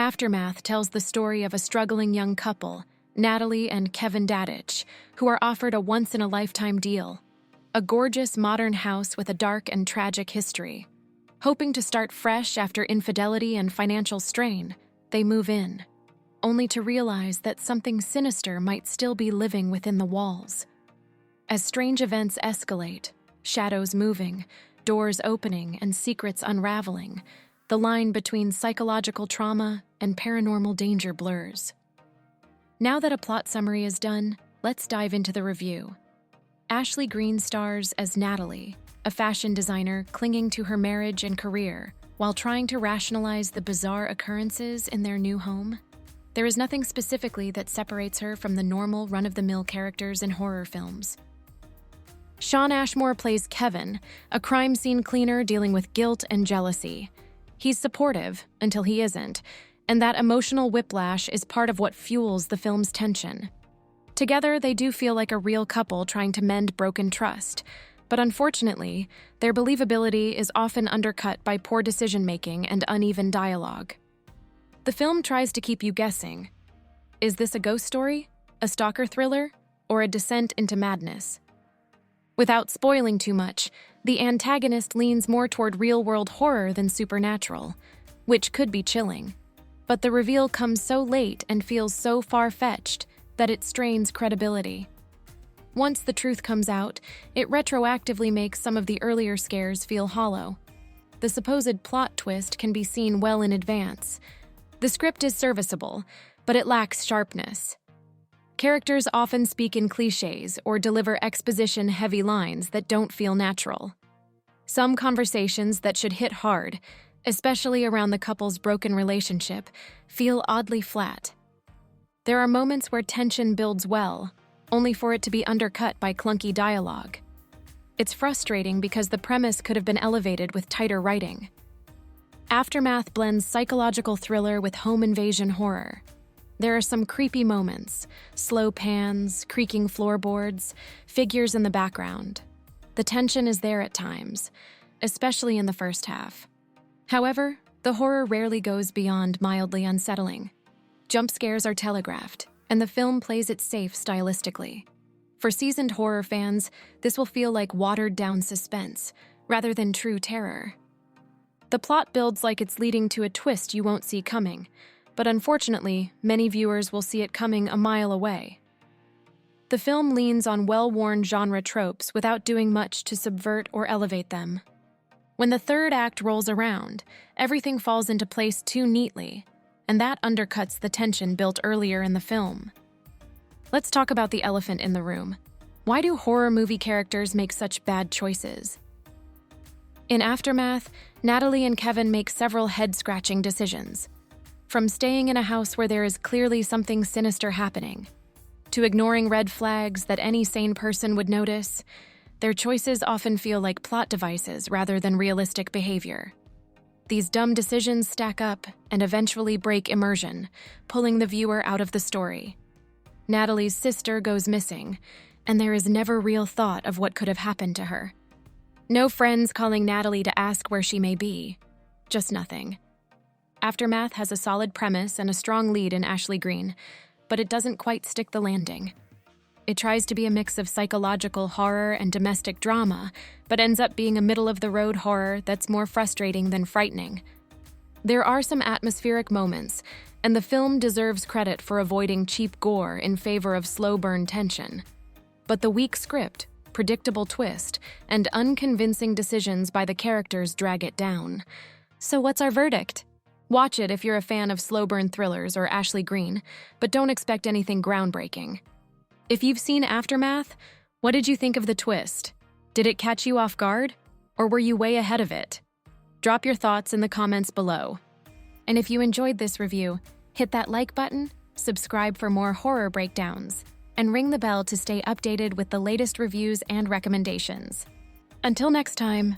Aftermath tells the story of a struggling young couple, Natalie and Kevin Dadich, who are offered a once-in-a-lifetime deal, a gorgeous modern house with a dark and tragic history. Hoping to start fresh after infidelity and financial strain, they move in, only to realize that something sinister might still be living within the walls. As strange events escalate, shadows moving, doors opening, and secrets unraveling, the line between psychological trauma and paranormal danger blurs. Now that a plot summary is done, let's dive into the review. Ashley Greene stars as Natalie, a fashion designer clinging to her marriage and career while trying to rationalize the bizarre occurrences in their new home. There is nothing specifically that separates her from the normal run-of-the-mill characters in horror films. Shawn Ashmore plays Kevin, a crime scene cleaner dealing with guilt and jealousy. He's supportive until he isn't, and that emotional whiplash is part of what fuels the film's tension. Together, they do feel like a real couple trying to mend broken trust, but unfortunately, their believability is often undercut by poor decision-making and uneven dialogue. The film tries to keep you guessing. Is this a ghost story, a stalker thriller, or a descent into madness? Without spoiling too much, the antagonist leans more toward real-world horror than supernatural, which could be chilling. But the reveal comes so late and feels so far-fetched that it strains credibility. Once the truth comes out, it retroactively makes some of the earlier scares feel hollow. The supposed plot twist can be seen well in advance. The script is serviceable, but it lacks sharpness. Characters often speak in cliches or deliver exposition-heavy lines that don't feel natural. Some conversations that should hit hard, especially around the couple's broken relationship, feel oddly flat. There are moments where tension builds well, only for it to be undercut by clunky dialogue. It's frustrating because the premise could have been elevated with tighter writing. Aftermath blends psychological thriller with home invasion horror. There are some creepy moments, slow pans, creaking floorboards, figures in the background. The tension is there at times, especially in the first half. However, the horror rarely goes beyond mildly unsettling. Jump scares are telegraphed, and the film plays it safe stylistically. For seasoned horror fans, this will feel like watered-down suspense, rather than true terror. The plot builds like it's leading to a twist you won't see coming, but unfortunately, many viewers will see it coming a mile away. The film leans on well-worn genre tropes without doing much to subvert or elevate them. When the third act rolls around, everything falls into place too neatly, and that undercuts the tension built earlier in the film. Let's talk about the elephant in the room. Why do horror movie characters make such bad choices? In Aftermath, Natalie and Kevin make several head-scratching decisions. From staying in a house where there is clearly something sinister happening, to ignoring red flags that any sane person would notice, their choices often feel like plot devices rather than realistic behavior. These dumb decisions stack up and eventually break immersion, pulling the viewer out of the story. Natalie's sister goes missing, and there is never real thought of what could have happened to her. No friends calling Natalie to ask where she may be. Just nothing. Aftermath has a solid premise and a strong lead in Ashley Greene, but it doesn't quite stick the landing. It tries to be a mix of psychological horror and domestic drama, but ends up being a middle-of-the-road horror that's more frustrating than frightening. There are some atmospheric moments, and the film deserves credit for avoiding cheap gore in favor of slow-burn tension. But the weak script, predictable twist, and unconvincing decisions by the characters drag it down. So what's our verdict? Watch it if you're a fan of slow-burn thrillers or Ashley Greene, but don't expect anything groundbreaking. If you've seen Aftermath, what did you think of the twist? Did it catch you off guard? Or were you way ahead of it? Drop your thoughts in the comments below. And if you enjoyed this review, hit that like button, subscribe for more horror breakdowns, and ring the bell to stay updated with the latest reviews and recommendations. Until next time,